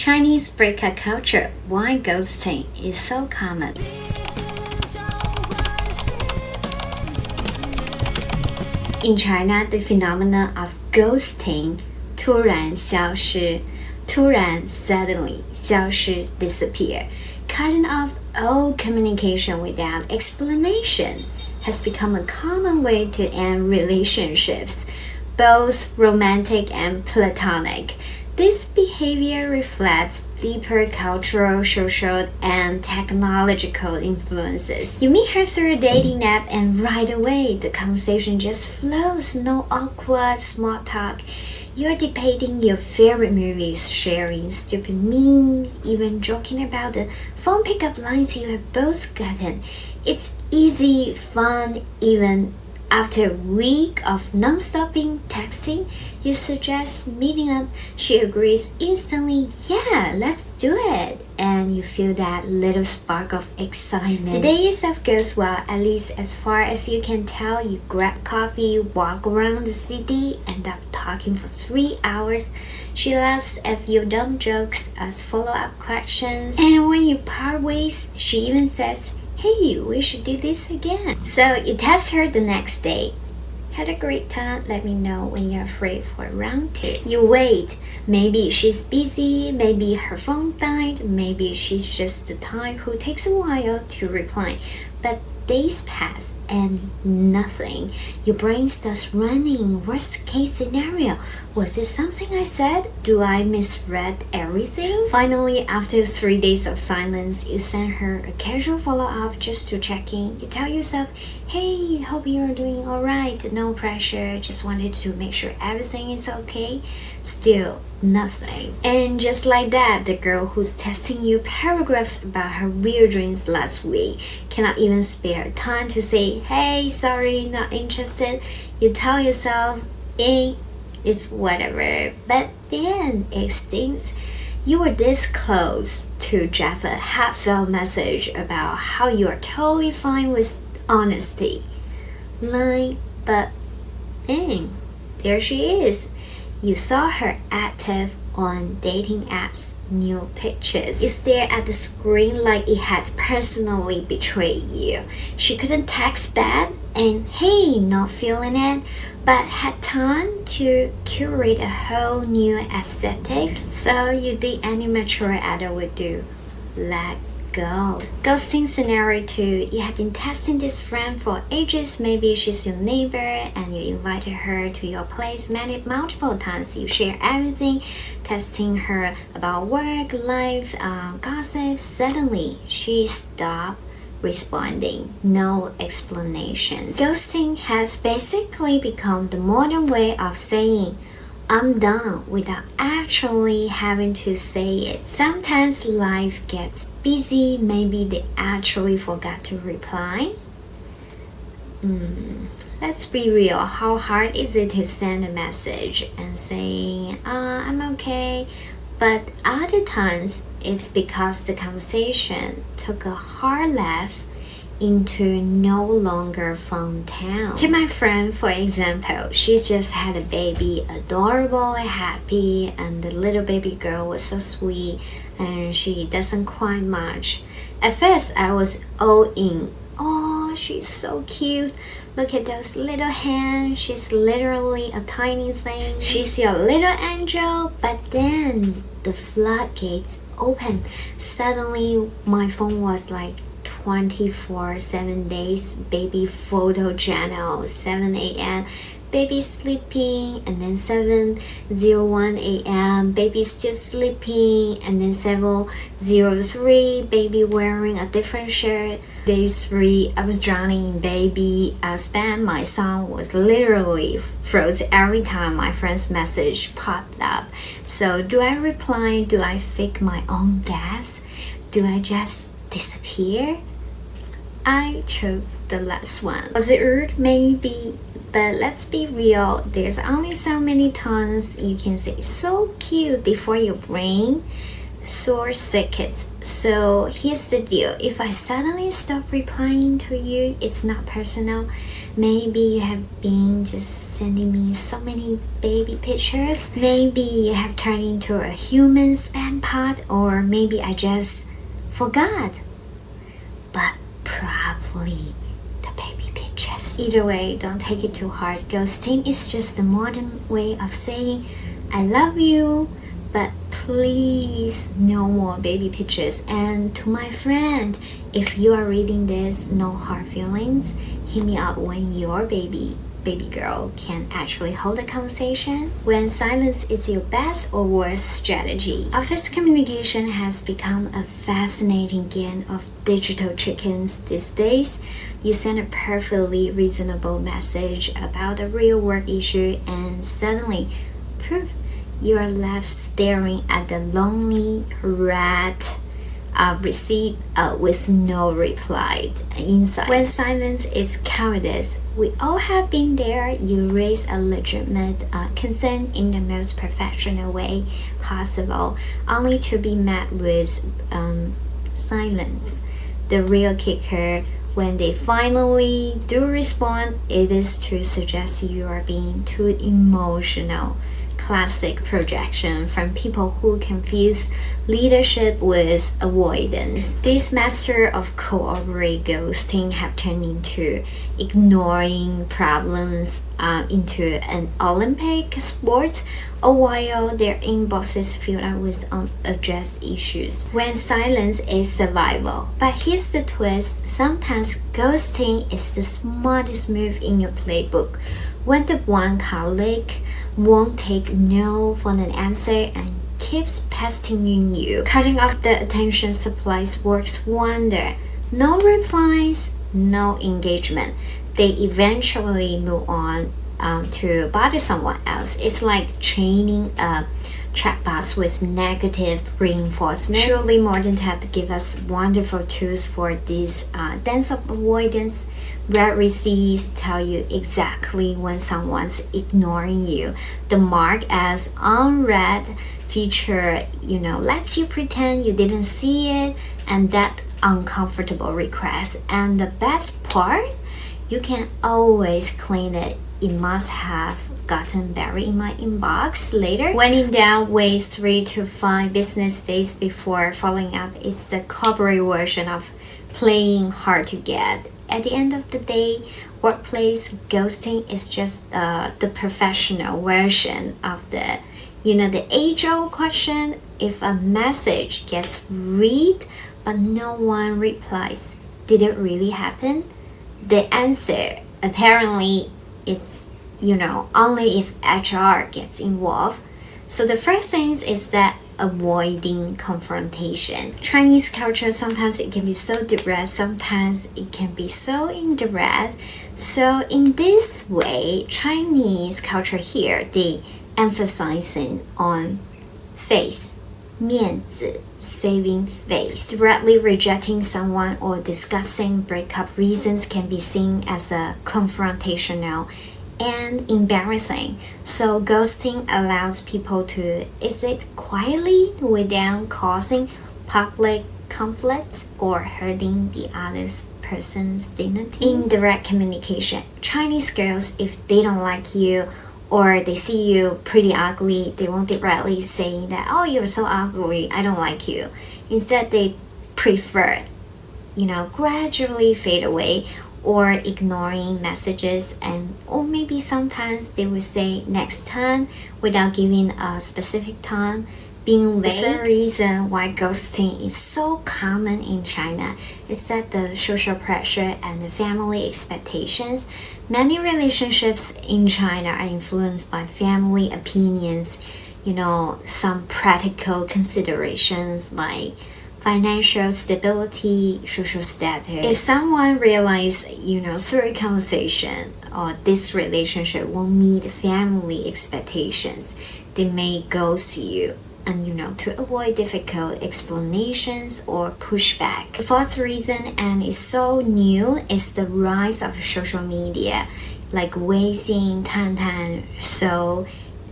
Chinese breakup culture, why ghosting is so common. In China, the phenomenon of ghosting, 突然消失, 突然 suddenly, 消失 disappear, cutting off all communication without explanation, has become a common way to end relationships, both romantic and platonic. This behavior reflects deeper cultural, social, and technological influences. You meet her through a dating app and right away the conversation just flows, no awkward small talk. You're debating your favorite movies, sharing stupid memes, even joking about the phone pickup lines you have both gotten. It's easy, fun, even after a week of non-stopping texting, you suggest meeting up. She agrees instantly, yeah, let's do it. And you feel that little spark of excitement. The day itself goes well, at least as far as you can tell. You grab coffee, walk around the city, end up talking for 3 hours. She laughs at your dumb jokes as follow-up questions. And when you part ways, she even says, hey, we should do this again. So you text her the next day. Had a great time, let me know when you're free for round 2. You wait. Maybe she's busy, maybe her phone died, maybe she's just the type who takes a while to reply. But days pass and nothing. Your brain starts running. Worst case scenario. Was it something I said? Do I misread everything? Finally, after 3 days of silence, you send her a casual follow-up just to check in. You tell yourself, hey, hope you're doing alright. No pressure. Just wanted to make sure everything is okay. Still, nothing. And just like that, the girl who's texting you paragraphs about her weird dreams last week cannot even spare time to say, hey, sorry, not interested. You tell yourself, it's whatever. But then it seems you were this close to draft a heartfelt message about how you are totally fine with honesty. But there she is. You saw her active on dating apps, new pictures. You stare at the screen like it had personally betrayed you. She couldn't text back and hey, not feeling it, but had time to curate a whole new aesthetic. So you did any mature adult would do. Let go. Ghosting scenario 2. You have been testing this friend for ages. Maybe she's your neighbor and you invited her to your place multiple times. You share everything, testing her about work, life, gossip. Suddenly, she stopped responding. No explanations. Ghosting has basically become the modern way of saying I'm done without actually having to say it. Sometimes life gets busy. Maybe they actually forgot to reply. Let's be real. How hard is it to send a message and say, I'm okay? But other times, it's because the conversation took a hard left into no longer fun town. Take my friend for example. She's just had a baby, adorable and happy, and the little baby girl was so sweet and she doesn't cry much. At first I was all in. Oh, she's so cute. Look at those little hands. She's literally a tiny thing. She's your little angel. But then the floodgates opened. Suddenly my phone was like 24/7 days, baby photo channel, 7 a.m. baby sleeping, and then 7:01 a.m. baby still sleeping, and then 7:03 baby wearing a different shirt. Day 3 I was drowning in baby spam. My son was literally froze every time my friend's message popped up. So do I reply? Do I fake my own death? Do I just disappear? I chose the last one. Was it rude? Maybe. But let's be real, there's only so many times you can say so cute before your brain short circuits. So here's the deal. If I suddenly stop replying to you, it's not personal. Maybe you have been just sending me so many baby pictures. Maybe you have turned into a human spam pot, or maybe I just forgot. But probably the baby pictures. Either way, don't take it too hard. Ghosting is just a modern way of saying I love you, but please no more baby pictures. And to my friend, if you are reading this, no hard feelings. Hit me up when your baby girl can actually hold a conversation. When silence is your best or worst strategy. Office communication has become a fascinating game of digital chickens these days. You send a perfectly reasonable message about a real work issue and suddenly, poof, you are left staring at the lonely rat receipt with no reply inside. When silence is cowardice, we all have been there. You raise a legitimate concern in the most professional way possible, only to be met with silence. The real kicker, when they finally do respond, it is to suggest you are being too emotional. Classic projection from people who confuse leadership with avoidance. These masters of cooperate ghosting have turned into ignoring problems into an Olympic sport, or while their inboxes filled up with unaddressed issues. When silence is survival. But here's the twist, sometimes ghosting is the smartest move in your playbook. When the one colleague won't take no for an answer and keeps pestering you, cutting off the attention supplies works wonder. No replies, no engagement. They eventually move on to bother someone else. It's like training a chatbots with negative reinforcement. Surely modern tech give us wonderful tools for this dance of avoidance. Red receives tell you exactly when someone's ignoring you. The mark as unread feature, lets you pretend you didn't see it, and that uncomfortable request. And the best part, you can always clean it. It must have gotten buried in my inbox later. When in doubt, wait 3 to 5 business days before following up. It's the corporate version of playing hard to get. At the end of the day, workplace ghosting is just the professional version of the age-old question. If a message gets read but no one replies, did it really happen? The answer apparently it's only if HR gets involved. So the first thing is that avoiding confrontation. Chinese culture, sometimes it can be so direct, sometimes it can be so indirect. So in this way, Chinese culture here, they emphasizing on face, 面子, saving face. Directly rejecting someone or discussing breakup reasons can be seen as a confrontational and embarrassing. So ghosting allows people to exit quietly without causing public conflicts or hurting the other person's dignity. Indirect communication. Chinese girls, if they don't like you or they see you pretty ugly, they won't directly say that, oh, you're so ugly, I don't like you. Instead, they prefer, gradually fade away or ignoring messages, or maybe sometimes they will say next time without giving a specific time. Being late. The reason why ghosting is so common in China is that the social pressure and the family expectations. Many relationships in China are influenced by family opinions, some practical considerations like financial stability, social status. If someone realizes, through a conversation or this relationship won't meet family expectations, they may ghost you. And to avoid difficult explanations or pushback. The fourth reason, and it's so new, is the rise of social media, like Weixin, Tantan, so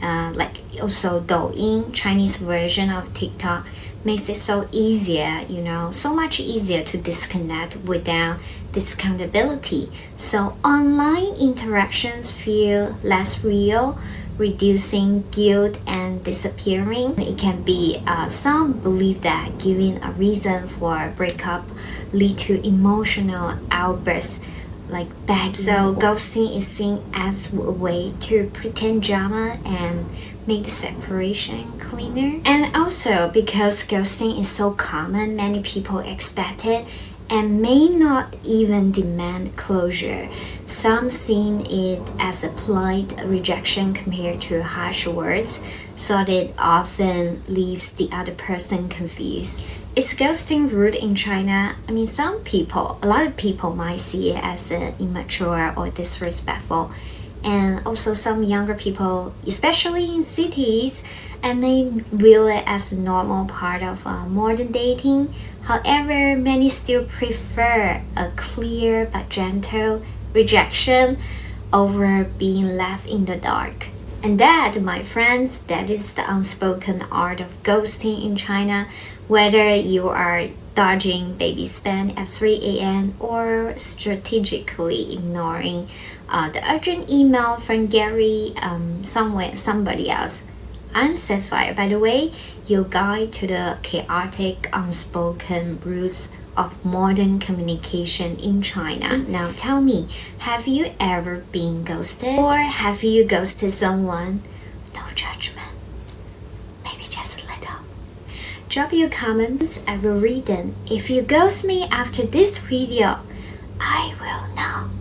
like also Douyin, Chinese version of TikTok. makes it so easier, so much easier to disconnect without discountability. So online interactions feel less real, reducing guilt and disappearing. It can be some believe that giving a reason for a breakup lead to emotional outbursts like bad. So ghosting is seen as a way to pretend drama and make the separation cleaner. And also because ghosting is so common, many people expect it and may not even demand closure. Some see it as a polite rejection compared to harsh words, so it often leaves the other person confused. Is ghosting rude in China? A lot of people might see it as immature or disrespectful. And also some younger people, especially in cities, and they view it as a normal part of modern dating. However, many still prefer a clear but gentle rejection over being left in the dark. And that, my friends, that is the unspoken art of ghosting in China. Whether you are dodging baby spam at 3 a.m. or strategically ignoring the urgent email from Gary, somebody else. I'm Sapphire, by the way, your guide to the chaotic, unspoken roots of modern communication in China. Now tell me, have you ever been ghosted? Or have you ghosted someone? No judgment. Maybe just a little. Drop your comments, I will read them. If you ghost me after this video, I will know.